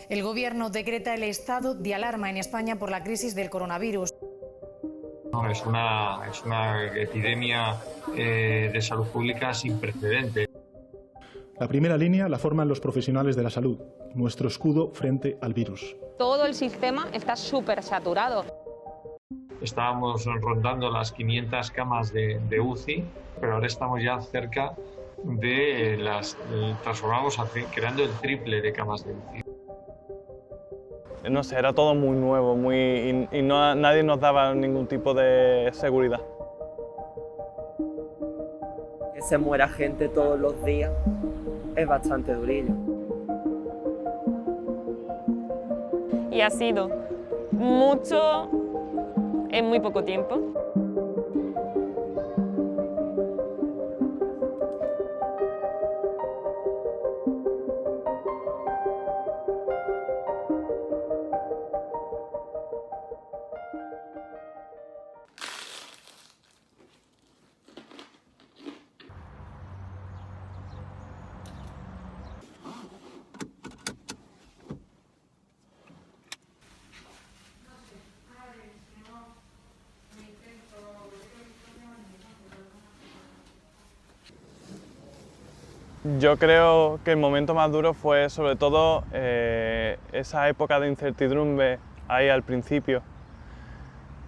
El Gobierno decreta el estado de alarma en España por la crisis del coronavirus. Es una epidemia de salud pública sin precedentes. La primera línea la forman los profesionales de la salud, nuestro escudo frente al virus. Todo el sistema está súper saturado. Estábamos rondando las 500 camas de UCI, pero ahora estamos ya cerca de transformamos creando el triple de camas de UCI. No sé, era todo muy nuevo y nadie nos daba ningún tipo de seguridad. Que se muera gente todos los días es bastante durillo. Y ha sido mucho en muy poco tiempo. Yo creo que el momento más duro fue sobre todo esa época de incertidumbre ahí al principio,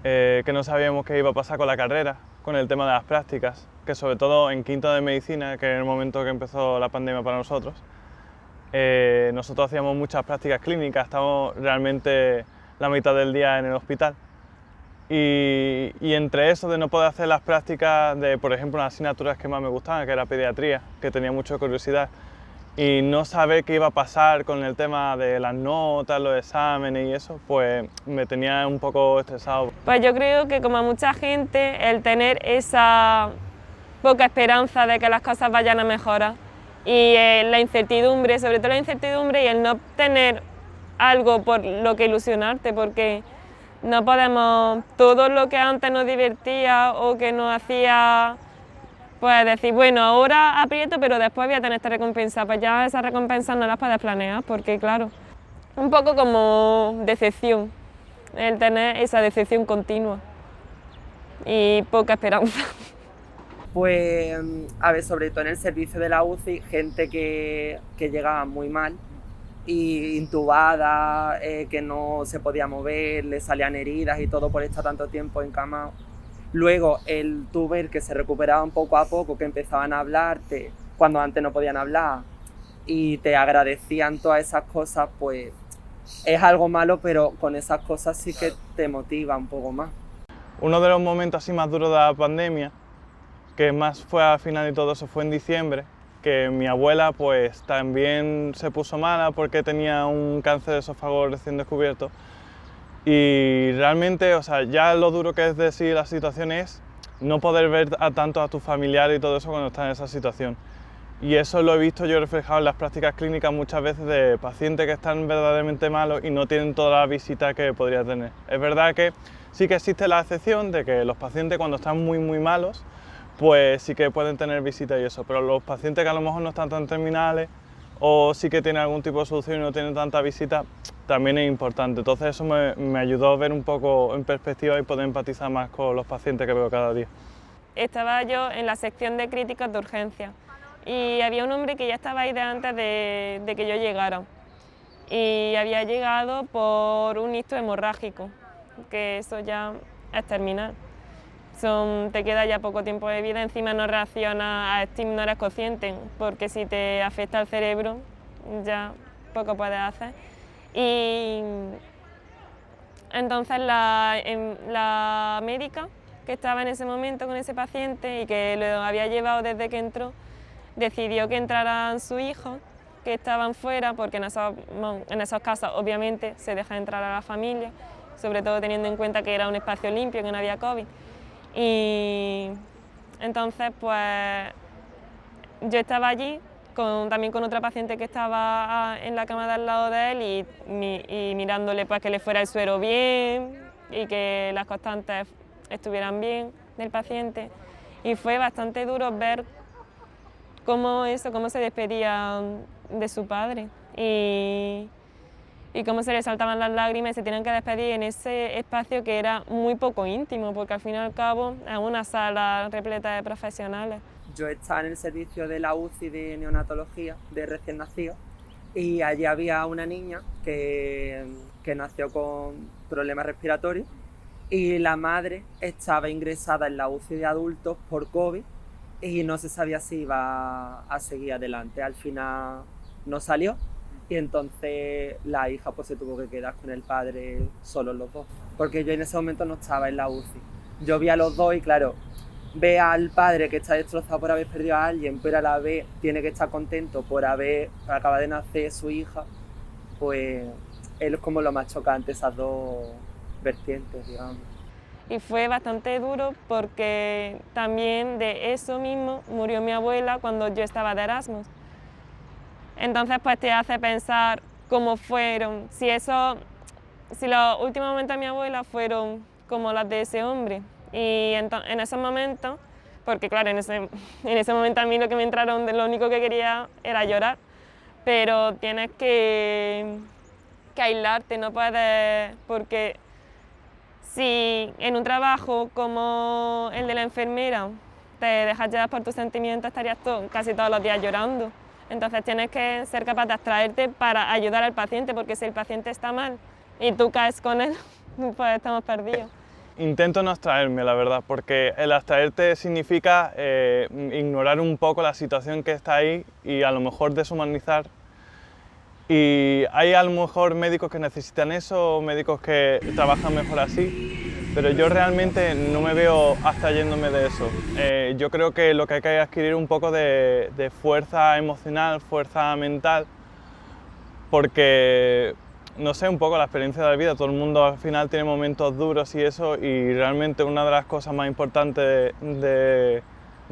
que no sabíamos qué iba a pasar con la carrera, con el tema de las prácticas, que sobre todo en quinto de medicina, que era el momento que empezó la pandemia para nosotros, nosotros hacíamos muchas prácticas clínicas, estábamos realmente la mitad del día en el hospital. Y entre eso de no poder hacer las prácticas de, por ejemplo, unas asignaturas que más me gustaban, que era pediatría, que tenía mucha curiosidad, y no saber qué iba a pasar con el tema de las notas, los exámenes y eso, pues me tenía un poco estresado. Pues yo creo que como a mucha gente, el tener esa poca esperanza de que las cosas vayan a mejorar y la incertidumbre, sobre todo la incertidumbre y el no tener algo por lo que ilusionarte, porque no podemos, todo lo que antes nos divertía o que nos hacía, pues decir, bueno, ahora aprieto, pero después voy a tener esta recompensa, pues ya esas recompensas no las puedes planear, porque claro, un poco como decepción, el tener esa decepción continua y poca esperanza. Pues, a ver, sobre todo en el servicio de la UCI, gente que llegaba muy mal, y intubada, que no se podía mover, le salían heridas y todo por estar tanto tiempo encamado. Luego el tuber que se recuperaban poco a poco, que empezaban a hablarte cuando antes no podían hablar y te agradecían todas esas cosas, pues es algo malo, pero con esas cosas sí que te motiva un poco más. Uno de los momentos así más duros de la pandemia, que más fue al final y todo eso, fue en diciembre, que mi abuela pues también se puso mala porque tenía un cáncer de esófago recién descubierto y realmente, o sea, ya lo duro que es decir la situación es no poder ver tanto a tus familiares y todo eso cuando estás en esa situación. Y eso lo he visto yo reflejado en las prácticas clínicas muchas veces de pacientes que están verdaderamente malos y no tienen toda la visita que podría tener. Es verdad que sí que existe la excepción de que los pacientes cuando están muy malos pues sí que pueden tener visitas y eso, pero los pacientes que a lo mejor no están tan terminales o sí que tienen algún tipo de solución y no tienen tanta visita, también es importante. Entonces eso me ayudó a ver un poco en perspectiva y poder empatizar más con los pacientes que veo cada día. Estaba yo en la sección de críticas de urgencia y había un hombre que ya estaba ahí de antes de que yo llegara y había llegado por un ictus hemorrágico, que eso ya es terminal. Te queda ya poco tiempo de vida, encima no reacciona a estímulo, no eres consciente, porque si te afecta el cerebro ya poco puedes hacer. Y entonces la médica que estaba en ese momento con ese paciente y que lo había llevado desde que entró, decidió que entraran sus hijos, que estaban fuera, porque en esos casos obviamente se deja entrar a la familia, sobre todo teniendo en cuenta que era un espacio limpio, que no había COVID. Y entonces pues yo estaba allí también con otra paciente que estaba en la cama de al lado de él y mirándole pues que le fuera el suero bien y que las constantes estuvieran bien del paciente. Y fue bastante duro ver cómo se despedía de su padre y cómo se le saltaban las lágrimas y se tenían que despedir en ese espacio que era muy poco íntimo, porque al fin y al cabo es una sala repleta de profesionales. Yo estaba en el servicio de la UCI de neonatología de recién nacidos y allí había una niña que nació con problemas respiratorios y la madre estaba ingresada en la UCI de adultos por COVID y no se sabía si iba a seguir adelante. Al final no salió y entonces la hija pues se tuvo que quedar con el padre solos los dos, porque yo en ese momento no estaba en la UCI. Yo vi a los dos y claro, ve al padre que está destrozado por haber perdido a alguien, pero a la vez tiene que estar contento por acaba de nacer su hija, pues es como lo más chocante, esas dos vertientes, digamos. Y fue bastante duro porque también de eso mismo murió mi abuela cuando yo estaba de Erasmus. Entonces pues te hace pensar cómo fueron, si los últimos momentos de mi abuela fueron como las de ese hombre. Y en esos momentos, porque claro, en ese momento a mí lo que me entraron, lo único que quería era llorar, pero tienes que aislarte, no puedes, porque si en un trabajo como el de la enfermera te dejas llevar por tus sentimientos, estarías casi todos los días llorando. Entonces tienes que ser capaz de abstraerte para ayudar al paciente, porque si el paciente está mal y tú caes con él, pues estamos perdidos. Intento no abstraerme, la verdad, porque el abstraerte significa ignorar un poco la situación que está ahí y a lo mejor deshumanizar. Y hay a lo mejor médicos que necesitan eso, médicos que trabajan mejor así, pero yo realmente no me veo abstrayéndome de eso. Yo creo que lo que hay que adquirir un poco de fuerza emocional, fuerza mental, porque no sé, un poco la experiencia de la vida, todo el mundo al final tiene momentos duros y eso, y realmente una de las cosas más importantes de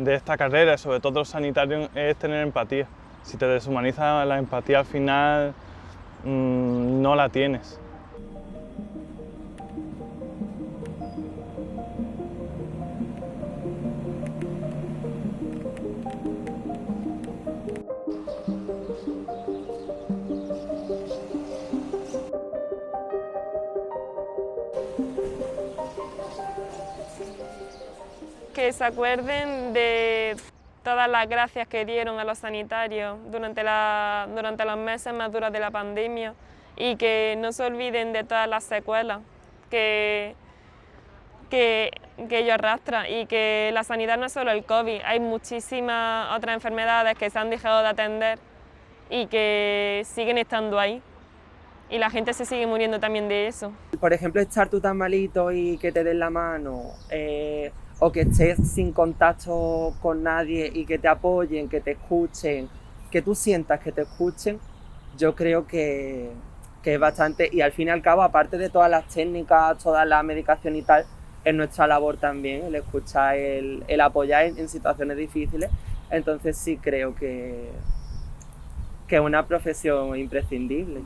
esta carrera, sobre todo los sanitarios, es tener empatía. Si te deshumaniza la empatía al final, no la tienes. Que se acuerden de todas las gracias que dieron a los sanitarios durante los meses más duros de la pandemia y que no se olviden de todas las secuelas que ellos arrastran, y que la sanidad no es solo el COVID, hay muchísimas otras enfermedades que se han dejado de atender y que siguen estando ahí. Y la gente se sigue muriendo también de eso. Por ejemplo, estar tú tan malito y que te den la mano, o que estés sin contacto con nadie y que te apoyen, que te escuchen, que tú sientas que te escuchen, yo creo que es bastante. Y al fin y al cabo, aparte de todas las técnicas, toda la medicación y tal, es nuestra labor también el escuchar, el apoyar en situaciones difíciles. Entonces sí creo que es una profesión imprescindible.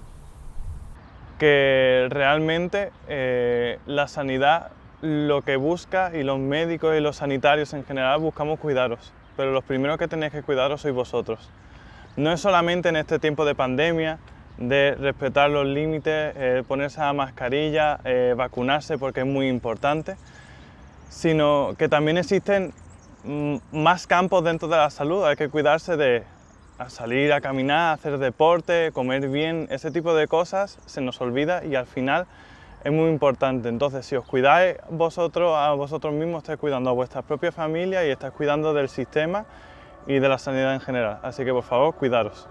Que realmente la sanidad lo que busca, y los médicos y los sanitarios en general, buscamos cuidaros, pero los primeros que tenéis que cuidaros sois vosotros. No es solamente en este tiempo de pandemia, de respetar los límites, ponerse la mascarilla, vacunarse porque es muy importante, sino que también existen más campos dentro de la salud. Hay que cuidarse de salir a caminar, hacer deporte, comer bien, ese tipo de cosas se nos olvida y al final es muy importante. Entonces, si os cuidáis a vosotros mismos, estáis cuidando a vuestra propia familia y estáis cuidando del sistema y de la sanidad en general. Así que, por favor, cuidaros.